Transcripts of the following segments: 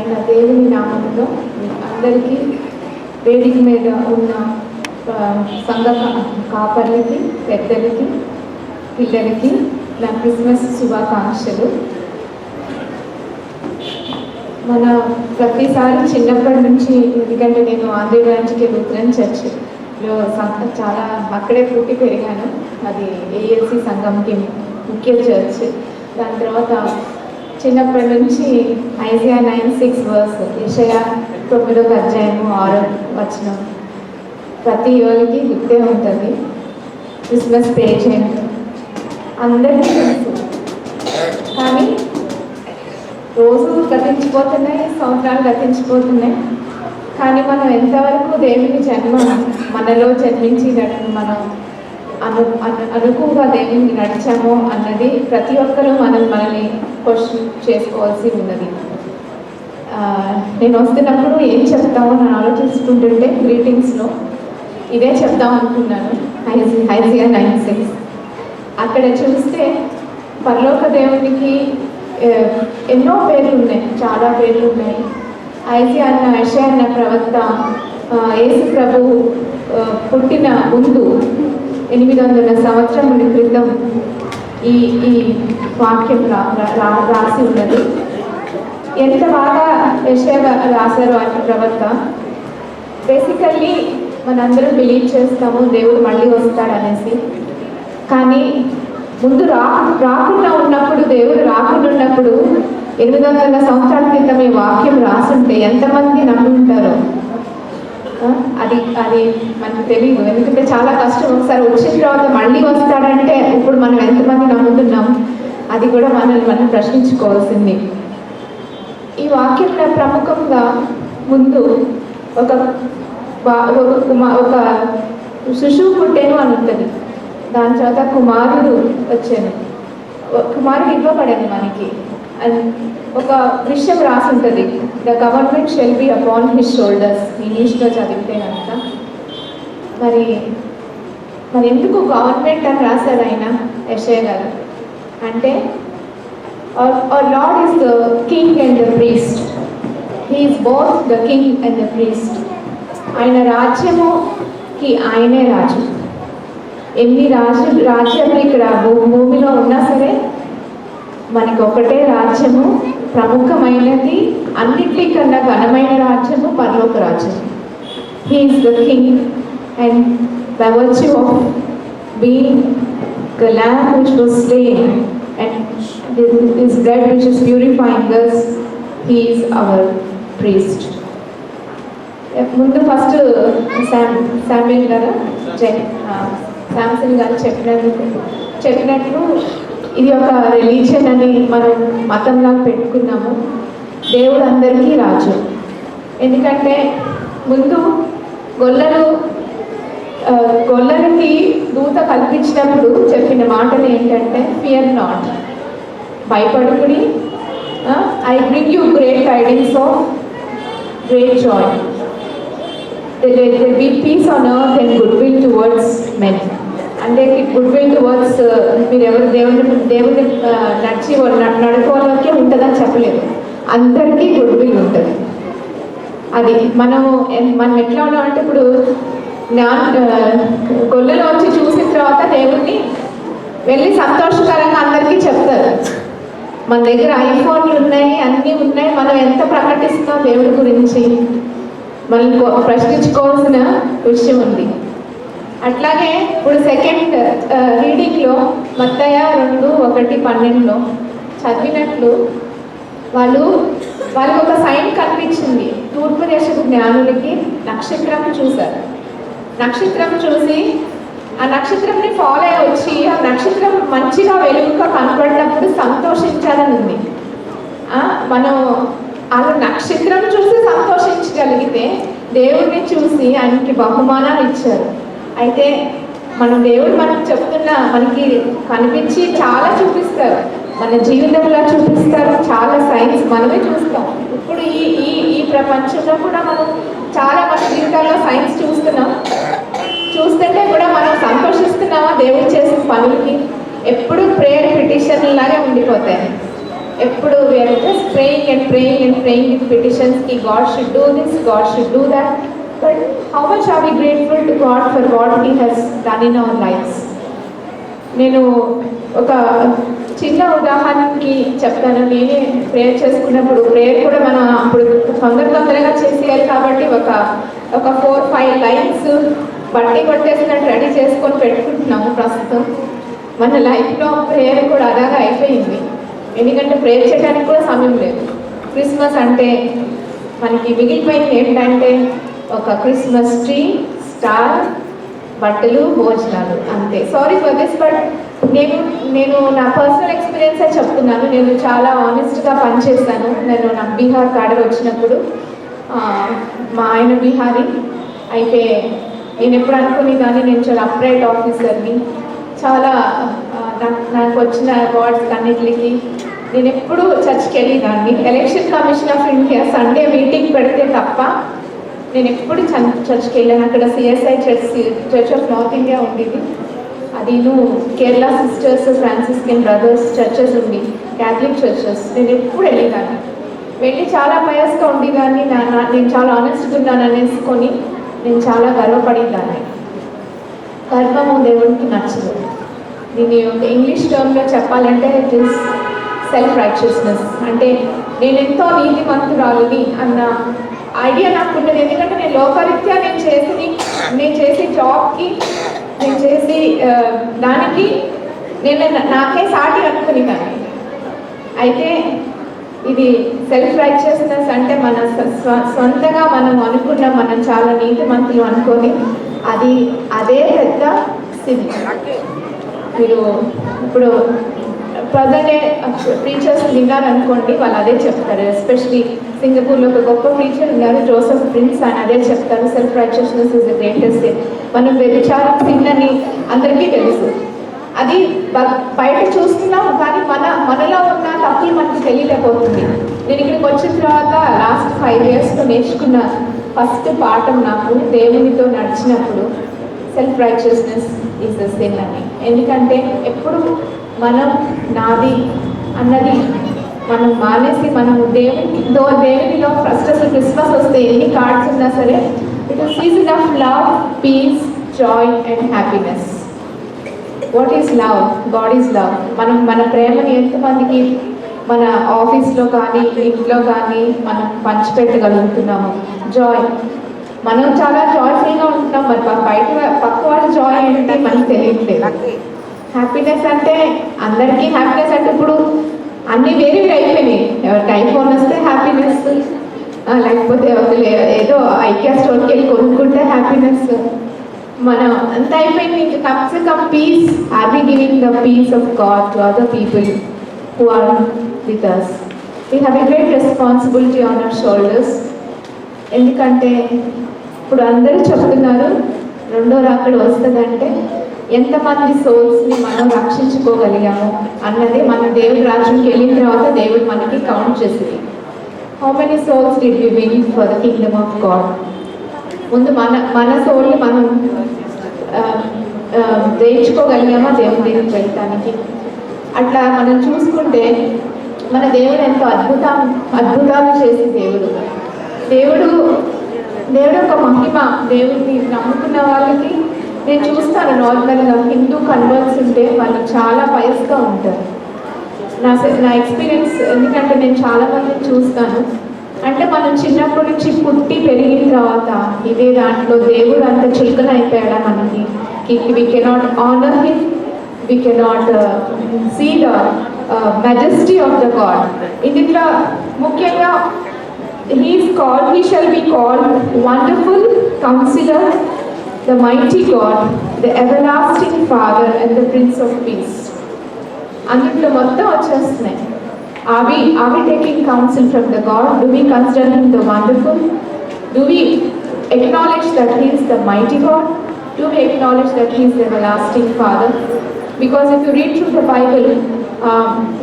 ఆయన దేవుని నామంలో అందరికీ వేదిక మీద ఉన్న సంఘ కాపర్లకి, పెద్దలకి, పిల్లలకి నా క్రిస్మస్ శుభాకాంక్షలు. మన ప్రతిసారి చిన్నప్పటి నుంచి, ఎందుకంటే నేను ఆంధ్ర బ్రాంచ్కి లూథరన్ చర్చ్లో చాలా అక్కడే పుట్టి పెరిగాను. అది ఏఎల్సి సంఘంకి ముఖ్య చర్చ్. దాని తర్వాత చిన్నప్పటి నుంచి ఐజియా 9:6 వర్స్, యెషయా 9వ అధ్యాయము 6వ వచనం ప్రతి ఇయర్కి గుర్తే ఉంటుంది. క్రిస్మస్ పేజెంట్ అందరికీ తెలుసు, కానీ రోజు గతించిపోతున్నాయి, సంవత్సరాలు గతించిపోతున్నాయి. కానీ మనం ఎంతవరకు దేవుని జన్మ మనలో జన్మించి మనం అనుకువగా దేవుని నడిచామో అన్నది ప్రతి ఒక్కరూ మనల్ని క్వశ్చన్ చేసుకోవాల్సి ఉన్నది. నేను వస్తున్నప్పుడు ఏం చెప్తామో నేను ఆలోచిస్తుంటుంటే గ్రీటింగ్స్లో ఇదే చెప్తాం అనుకున్నాను. ఐజియా 9:6 అక్కడ చూస్తే పరలోక దేవునికి ఎన్నో పేర్లు ఉన్నాయి, చాలా పేర్లు ఉన్నాయి. యెషయా అన్న ప్రవక్త యేసు ప్రభు పుట్టిన ముందు 800 సంవత్సరముల క్రితం ఈ వాక్యం రాసి ఉన్నది. ఎంత బాగా యెషయా రాశారు ఆ ప్రవక్త. బేసికల్లీ మనందరం బిలీవ్ చేస్తాము దేవుడు మళ్ళీ వస్తాడనేసి. కానీ ముందు రాకుండా ఉన్నప్పుడు, దేవుడు రాకుండా ఉన్నప్పుడు 800 సంవత్సరాల క్రితం ఈ వాక్యం రాసుంటే ఎంతమంది నమ్ముంటారో అది మనకు తెలియదు. ఎందుకంటే చాలా కష్టం. ఒకసారి వచ్చిన తర్వాత మళ్ళీ వస్తాడంటే ఇప్పుడు మనం ఎంతమంది నమ్ముతున్నాం, అది కూడా మనం ప్రశ్నించుకోవాల్సింది. ఈ వాక్యంలో ప్రముఖంగా ముందు ఒక శిశువు పుట్టేను అని ఉంటుంది. దాని తర్వాత కుమారుడు వచ్చాను, కుమారుడు ఇవ్వబడేది మనకి. ఒక విషయం రాసి ఉంటుంది, the government shall be upon his shoulders. ఇంగ్లీష్లో చదివితే కనుక మరి ఎందుకు గవర్నమెంట్ అని రాశారు ఆయన యెషయా గారు అంటే, our Lord is the king and the priest. He is both the king and the priest. ఆయన రాజ్యముకి ఆయనే రాజు. ఎన్ని రాజ్యాలు ఇక్కడ భూమిలో ఉన్నా సరే మనకి ఒకటే రాజ్యము, ప్రముఖమైనది, అన్నిటికన్నా ఘనమైన రాజ్యము పరలోక రాజ్యం. He is the king and by virtue of being the lamb which was slain and his blood which is purifying us, he is our priest. ముందు ఫస్ట్ శామ్యూల్ గారు శాంసన్ గారు చెప్పినట్లు ఇది ఒక రిలీజియన్ అని మనం మతంలా పెట్టుకున్నాము. దేవుడు అందరికీ రాజు. ఎందుకంటే ముందు గొల్లలకి దూత కల్పించినప్పుడు చెప్పిన మాటలు ఏంటంటే, ఫియర్ నాట్, భయపడుకుని, I bring you great tidings of great joy, there will be peace on earth and goodwill towards men. అంటే గుడ్విల్ టువర్డ్స్ మీరు ఎవరు దేవుని నడుకోవాలకే ఉంటుందని చెప్పలేదు, అందరికీ గుడ్విల్ ఉంటుంది. అది మనం ఎట్లా ఉన్నామంటే, ఇప్పుడు గొల్లలు వచ్చి చూసిన తర్వాత దేవుడిని వెళ్ళి సంతోషకరంగా అందరికీ చెప్తారు. మన దగ్గర ఐఫోన్లు ఉన్నాయి, అన్నీ ఉన్నాయి, మనం ఎంత ప్రకటిస్తున్నాం దేవుడి గురించి మనం ప్రశ్నించుకోవాల్సిన విషయం ఉంది. అట్లాగే ఇప్పుడు సెకండ్ రీడింగ్లో మత్తయి 2:1-12 చదివినట్లు వాళ్ళకి ఒక సైన్ కనిపించింది. తూర్పు దేశపు జ్ఞానులకి నక్షత్రం చూశారు. నక్షత్రం చూసి ఆ నక్షత్రంని ఫాలో అయ్యి వచ్చి ఆ నక్షత్రం మంచిగా వెలుగుగా కనపడినప్పుడు సంతోషించాలని ఉంది. మనం అలా నక్షత్రం చూసి సంతోషించగలిగితే దేవుడిని చూసి ఆయనకి బహుమానాలు ఇచ్చారు. అయితే దేవుడు మనకు చెప్తున్నా, మనకి కనిపించి చాలా చూపిస్తారు, మన జీవితంలో చూపిస్తారు, చాలా సైన్స్ మనమే చూస్తాం. ఇప్పుడు ఈ ప్రపంచంలో కూడా మనం చాలా మన జీవితాల్లో సైన్స్ చూస్తుంటే కూడా మనం సంతోషిస్తున్నామా దేవుడు చేసిన పనులకి? ఎప్పుడు ప్రేయర్ పిటిషన్ లాగే ఉండిపోతాయి. ఎప్పుడు we're just praying and praying and praying with petitions కి God should do this, God should do that. But how much are we grateful to God for what he has done in our lives? నేను ఒక చిన్న ఉదాహరణకి చెప్తాను. నేనే prayer చేసుకున్నప్పుడు, prayer కూడా మనం అప్పుడు తొందరగా చేసేయాలి కాబట్టి ఒక 4-5 లైన్స్ బట్టి కొట్టేసినట్టు రెడీ చేసుకొని పెట్టుకుంటున్నాము. ప్రస్తుతం మన లైఫ్లో ప్రేయర్ కూడా అలాగా అయిపోయింది. ఎందుకంటే ప్రేయర్ చేయడానికి కూడా సమయం లేదు. క్రిస్మస్ అంటే మనకి మిగిలిపోయింది ఏంటంటే ఒక క్రిస్మస్ ట్రీ, స్టార్, బట్టలు, భోజనాలు, అంతే. సారీ ఫర్ దిస్, బట్ నేను నా పర్సనల్ ఎక్స్పీరియన్సే చెప్తున్నాను. నేను చాలా ఆనెస్ట్గా పనిచేస్తాను. నాకు బీహార్ కార్డర్ వచ్చినప్పుడు మా ఆయన బీహారీ అయితే నేను ఎప్పుడు అనుకునేదాన్ని నేను చాలా అప్రైట్ ఆఫీసర్ని, చాలా నాకు వచ్చిన అవార్డ్స్ అన్నిటికి నేను ఎప్పుడు చర్చ్కి వెళ్ళేదాన్ని. Election commission of India Sunday meeting పెడితే తప్ప నేను ఎప్పుడు చర్చ్కి వెళ్ళాను. అక్కడ CSI church of north India ఉండేది. అది Kerala sisters, Franciscan brothers churches ఉంది, క్యాథలిక్ చర్చెస్. నేను ఎప్పుడు వెళ్ళేదాన్ని, వెళ్ళి చాలా పయస్గా ఉండేదాన్ని. నేను చాలా ఆనెస్ట్గా ఉన్నాను అనేసుకొని నేను చాలా గర్వపడేదాన్ని. గర్వము దేవునికి నచ్చదు. దీని ఇంగ్లీష్ టర్మ్లో చెప్పాలంటే ఇట్ ఈస్ సెల్ఫ్ రైచియస్నెస్. అంటే నేను ఎంతో నీతిమంతురాలని అన్న ఐడియా నాకు ఉండదు. ఎందుకంటే నేను లోకరీత్యా నేను చేసే జాబ్కి, నేను చేసి దానికి నేను నాకే సాటి అనుకునేదాన్ని. అయితే ఇది సెల్ఫ్ రైచియస్నెస్ అంటే మన సొంతగా మనం అనుకున్నాం, మనం చాలా నీతిమంతులు అనుకొని అదే పెద్ద సిన్. మీరు ఇప్పుడు ప్రజెంట్ టీచర్స్ విన్నారనుకోండి, వాళ్ళు అదే చెప్తారు. ఎస్పెషలీ సింగపూర్లో ఒక గొప్ప టీచర్ ఉన్నారు, జోసెఫ్ ప్రిన్స్, ఆయన అదే చెప్తారు. Self righteousness is the greatest sin. మనం వ్యభిచారం సిన్ అని అందరికీ తెలుసు. అది బయట చూస్తున్నాం, కానీ మనలో ఉన్న తప్పులు మనకు తెలియలేకపోతుంది. నేను ఇక్కడికి వచ్చిన తర్వాత లాస్ట్ 5 yearsలో నేర్చుకున్న ఫస్ట్ పాఠం నాకు దేవునితో నడిచినప్పుడు self righteousness is the sin అని. ఎందుకంటే ఎప్పుడు మనం నాది అన్నది మనం మానేసి మనము దేవునిలో ఫస్ట్ అసలు క్రిస్మస్ వస్తే ఎన్ని కార్డ్స్ ఉన్నా సరే it is season of love, peace, joy and happiness. What is love? God is love. మన ప్రేమని ఎంతమందికి మన ఆఫీస్లో కానీ ఇంట్లో కానీ మనం పంచిపెట్టగలుగుతున్నాము? జాయ్, మనం చాలా జాయ్ఫుల్గా ఉంటున్నాం, మరి పక్క వాళ్ళ జాయ్ ఏంటి మనకి తెలియట్లేదు. హ్యాపీనెస్ అంటే అందరికీ హ్యాపీనెస్ అంటే ఇప్పుడు అన్నీ వేరే అయిపోయినాయి. ఎవరికి ఐఫోన్ వస్తే హ్యాపీనెస్, లేకపోతే ఏదో ఐక్యా స్టోర్కి వెళ్ళి కొనుక్కుంటే హ్యాపీనెస్. మనం అంత అయిపోయింది. ఇంకా come peace. Are we giving the peace of God to other people who are with us? We have a great responsibility on our shoulders. ఎందుకంటే ఇప్పుడు అందరూ చెప్తున్నారు రెండో రాకడ వస్తుందంటే ఎంతమంది సోల్స్ని మనం రక్షించుకోగలిగాము అన్నది మన దేవుడి రాజ్యంకి వెళ్ళిన తర్వాత దేవుడు మనకి కౌంట్ చేసింది. How many souls did we win for the kingdom of God? ముందు మన సోల్ని మనం జయించుకోగలిగామా దేవుడి దగ్గరికి వెళ్ళటానికి? అట్లా మనం చూసుకుంటే మన దేవుడు ఎంతో అద్భుతాలు చేసే దేవుడు ఒక మహిమ. దేవుడిని నమ్ముకున్న వాళ్ళకి నేను చూస్తాను, నార్మల్గా హిందూ కన్వర్ట్స్ ఉంటే వాళ్ళు చాలా పయస్గా ఉంటారు. నా ఎక్స్పీరియన్స్, ఎందుకంటే నేను చాలా మందిని చూస్తాను. అంటే మనం చిన్నప్పటి నుంచి పుట్టి పెరిగిన తర్వాత ఇదే దాంట్లో దేవుడు అంత చులకన అయిపోయాడా మనకి? We cannot honour him, we cannot see the majesty of the God. ఇందులో ముఖ్యంగా he shall be called Wonderful Counselor, the Mighty God, the Everlasting Father and the Prince of Peace. అందులో మొత్తం వచ్చేస్తున్నాయి. Are we taking counsel from the God? Do we consider him the wonderful? Do we acknowledge that he is the mighty God? Do we acknowledge that he is the everlasting Father? Because if you read through the Bible,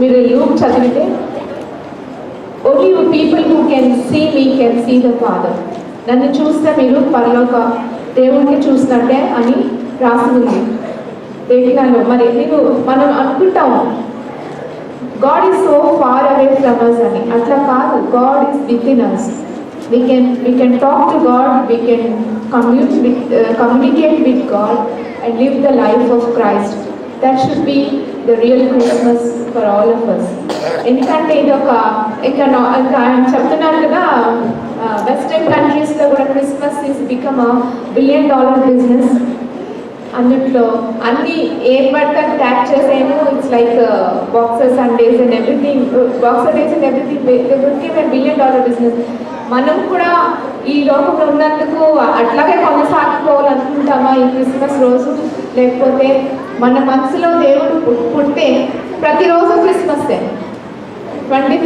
మీరు Luke చదివితే only you people who can see me can see the Father. నన్ను చూస్తే మీరు పరలోక దేవుడిని చూసినట్టే అని రాసి ఉంది లేఖనాల్లో. మరి మనం అనుకుంటాము God is so far away from us అని. అట్లా కాదు, God is within us. We can talk to God, we can communicate with God and live the life of Christ. That should be the real Christmas for all of us. ఎందుకంటే ఇది ఒక ఇంకా ఆయన చెప్తున్నారు కదా, western కంట్రీస్లో కూడా Christmas is become $1 billion business. అందుట్లో అన్ని ఏం పడితే ట్యాక్ చేసేమో, it's like boxer Sundays and everything, boxer days and everything $1 billion business. మనం కూడా ఈ లోకంలో ఉన్నందుకు అట్లాగే కొనసాగిపోవాలనుకుంటామా ఈ క్రిస్మస్ రోజు? లేకపోతే మన మనసులో దేవుడు పుట్టే ప్రతిరోజు క్రిస్మస్సే.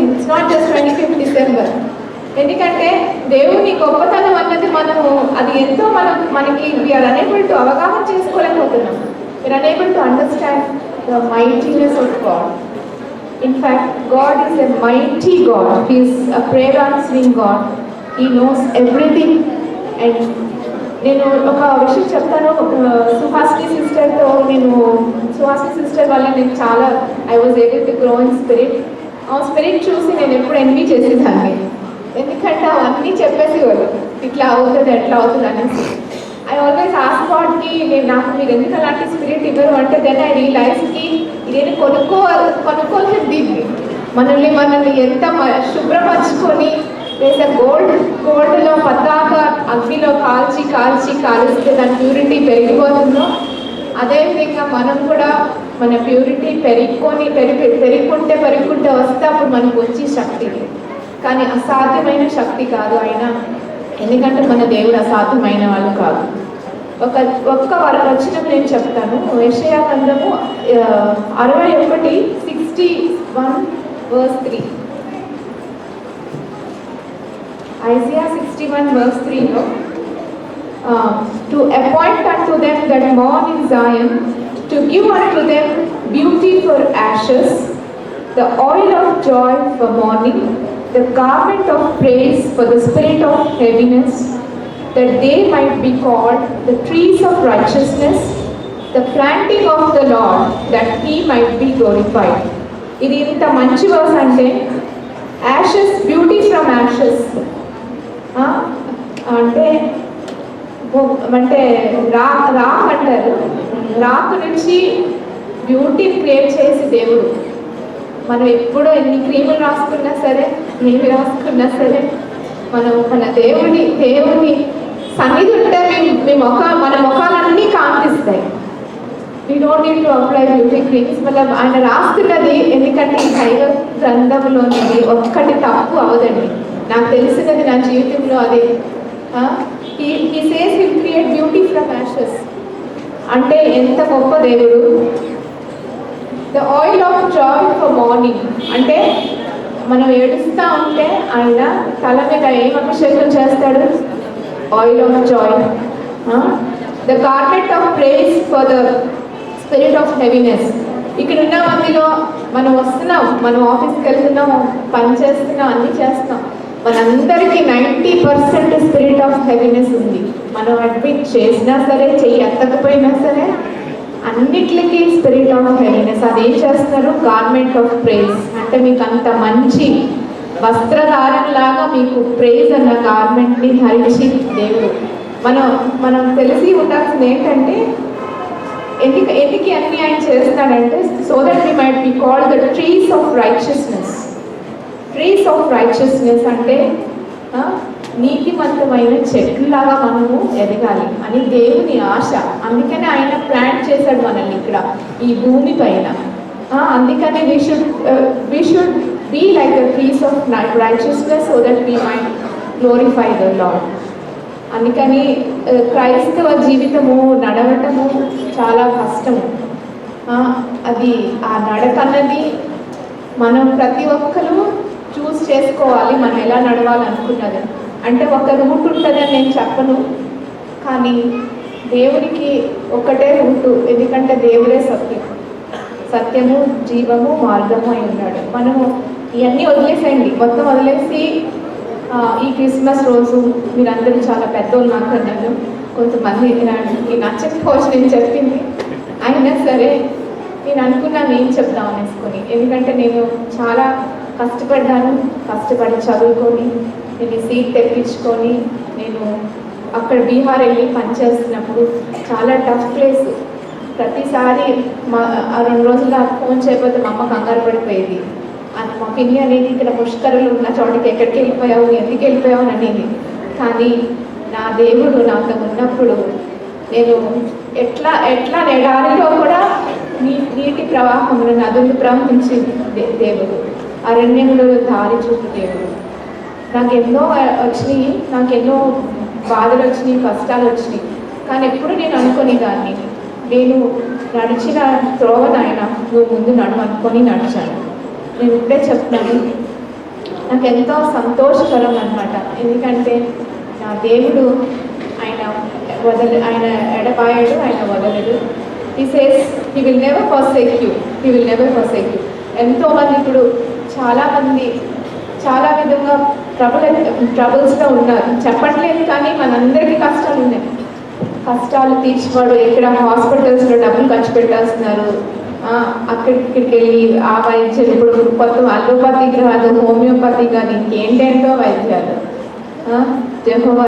It's not just 25th December. ఎందుకంటే దేవుని గొప్పతనం అన్నది మనము అది ఎంతో మనకి వీఆర్ అనేబుల్ టు అవగాహన చేసుకోలేకపోతున్నాం. We're unable to understand the mightiness of God. In fact, God is a mighty God. He is a prayer answering God. He knows everything. And నేను ఒక విషయం చెప్తాను. సుహాసిని సిస్టర్ వల్ల నేను చాలా I was able to grow in spirit. ఆ spirit చూసి నేను ఎప్పుడు ఎన్వి చేసేదాన్ని. ఎందుకంటే అవన్నీ చెప్పేసేవాళ్ళు, ఇట్లా అవుతుంది ఎట్లా అవుతుంది అనేసి. ఐ ఆల్వేస్ ఆస్క్ గాడ్కి, నాకు మీరు ఎందుకు అలాంటి స్పిరిట్ ఇవ్వరు అంటే, దెన్ ఐ రియలైజ్కి ఇదేమి కొనుక్కోలేదు దీన్ని. మనల్ని ఎంత శుభ్రపరచుకొని లేదా గోల్డ్లో పద్దాక అగ్నిలో కాల్చిస్తే దాని ప్యూరిటీ పెరిగిపోతుందో, అదేవిధంగా మనం కూడా మన ప్యూరిటీ పెరుగుకుంటే వస్తే అప్పుడు మనకు వచ్చే శక్తి. కానీ అసాధ్యమైన శక్తి కాదు ఆయన, ఎందుకంటే మన దేవుడు అసాధ్యమైన వాళ్ళు కాదు. ఒక్క వచనం నేను చెప్తాను. యెషయా గ్రంథము 61:3. Isaiah 61:3 to appoint unto them that mourn in Zion, to give unto them beauty for ashes, the oil of joy for mourning, the garment of praise for the spirit of heaviness, that they might be called the trees of righteousness, the planting of the Lord, that he might be glorified. ఇది ఇంత మంచి verse అంటే, Ashes, beauty from Ashes అంటే rock అంటారు. Rock నుంచి బ్యూటీని create చేసి దేవుడు, మనం ఎప్పుడో ఎన్ని క్రీములు రాసుకున్నా సరే, ఏమి రాసుకున్నా సరే, మనం మన దేవుని సన్నిధి ఉంటే మన ముఖాలన్నీ కాంతిస్తాయి. We don't need to apply beauty creams. మళ్ళీ ఆయన రాస్తున్నది, ఎందుకంటే ఈ దైవ గ్రంథంలోనిది ఒక్కటి తప్పు అవదండి. నాకు తెలిసినది నా జీవితంలో అదే. He says he'll create beauty from ashes. అంటే ఎంత గొప్ప దేవుడు. The oil of joy for mourning అంటే మనం ఏడుస్తూ ఉంటే ఆయన తల మీద ఏం అభిషేకం చేస్తాడు? Oil of Joy. The garment of praise for the spirit of heaviness. ఇక్కడ ఉన్న మందిలో మనం వస్తున్నాం, మనం ఆఫీస్కి వెళ్తున్నాం, పని చేస్తున్నాం, అన్నీ చేస్తున్నాం. మనందరికీ 90% స్పిరిట్ ఆఫ్ హెవీనెస్ ఉంది. మనం అడ్మిట్ చేసినా సరే, ఎత్తకపోయినా సరే, అన్నిటికీ స్పిరిట్ ఆఫ్ హెవీనెస్. అదేం చేస్తున్నారు? Garment of praise. అంటే మీకు అంత మంచి వస్త్రధారణలాగా మీకు ప్రైజ్ అన్న గార్మెంట్ని ధరించి దేవుడు. మనం తెలిసి ఉండాల్సింది ఏంటంటే, ఎందుకు అన్ని ఆయన చేస్తున్నాడంటే, so that we might be called the trees of righteousness. Trees of righteousness అంటే నీతిమంతమైన చెట్లులాగా మనము ఎదగాలి అని దేవుని ఆశ. అందుకనే ఆయన ప్లాంట్ చేశాడు మనల్ని ఇక్కడ ఈ భూమి పైన. అందుకనే we should be like the trees of righteousness so that we might glorify the Lord. అందుకని క్రైస్తవ జీవితము నడవటము చాలా కష్టము. అది ఆ నడకన్నది మనం ప్రతి ఒక్కరు చూస్ చేసుకోవాలి, మనం ఎలా నడవాలనుకున్నది. అంటే ఒక రూట్ ఉంటుందని నేను చెప్పను, కానీ దేవునికి ఒక్కటే రూటు. ఎందుకంటే దేవుడే సత్యము జీవము మార్గము అయి ఉన్నాడు. మనము ఇవన్నీ వదిలేసేయండి, మొత్తం వదిలేసి ఈ క్రిస్మస్ రోజు మీరందరూ చాలా పెద్దోళ్ళు నాకు అన్నారు, కొంతమంది నచ్చకపోవచ్చు నేను చెప్పింది, అయినా సరే నేను అనుకున్నాను ఏం చెప్దాం అనేసుకొని, ఎందుకంటే నేను చాలా కష్టపడ్డాను, కష్టపడి చదువుకొని నేను సీట్ తెప్పించుకొని నేను అక్కడ బీహార్ వెళ్ళి పనిచేస్తున్నప్పుడు చాలా టఫ్ ప్లేస్. ప్రతిసారి ఆ 2 రోజులు నాకు ఫోన్ చేయకపోతే మా అమ్మ కంగారు పడిపోయేది. అది మా పిన్ని అనేది ఇక్కడ పుష్కరులు ఉన్న చోటికి ఎక్కడికి వెళ్ళిపోయావు, ఎందుకు వెళ్ళిపోయావు అని అనేది. కానీ నా దేవుడు నాతో ఉన్నప్పుడు నేను ఎట్లా ఎడారిలో కూడా నీటి ప్రవాహంలో నదులు ప్రవహించి దేవుడు, అరణ్యంలో దారి చూపు దేవుడు. నాకెన్నో వచ్చినాయి, నాకెన్నో బాధలు వచ్చినాయి, కష్టాలు వచ్చినాయి. కానీ ఎప్పుడు నేను అనుకునేదాన్ని, నేను నడిచిన త్రోవ నాయన నువ్వు ముందు అనుకొని నడిచాను. నేను ఇప్పుడే చెప్తున్నాను, నాకు ఎంతో సంతోషకరం అనమాట. ఎందుకంటే నా దేవుడు ఆయన ఎడబాయడు, ఆయన వదలడు. He says he will never forsake you, he will never forsake you. ఎంతోమంది ఇప్పుడు చాలామంది చాలా విధంగా ట్రబుల్స్లో ఉన్నారు, చెప్పట్లేదు కానీ మనందరికీ కష్టాలు ఉన్నాయి. కష్టాలు తీర్చివాడు ఎక్కడ హాస్పిటల్స్లో డబ్బులు ఖర్చు పెట్టేస్తున్నారు, అక్కడికి వెళ్ళి ఆ వైద్యులు ఇప్పుడు కొత్త అలోపతి కాదు, హోమియోపతి కానీ ఇంకేంటేంటో వైద్యాలు. జెహోవా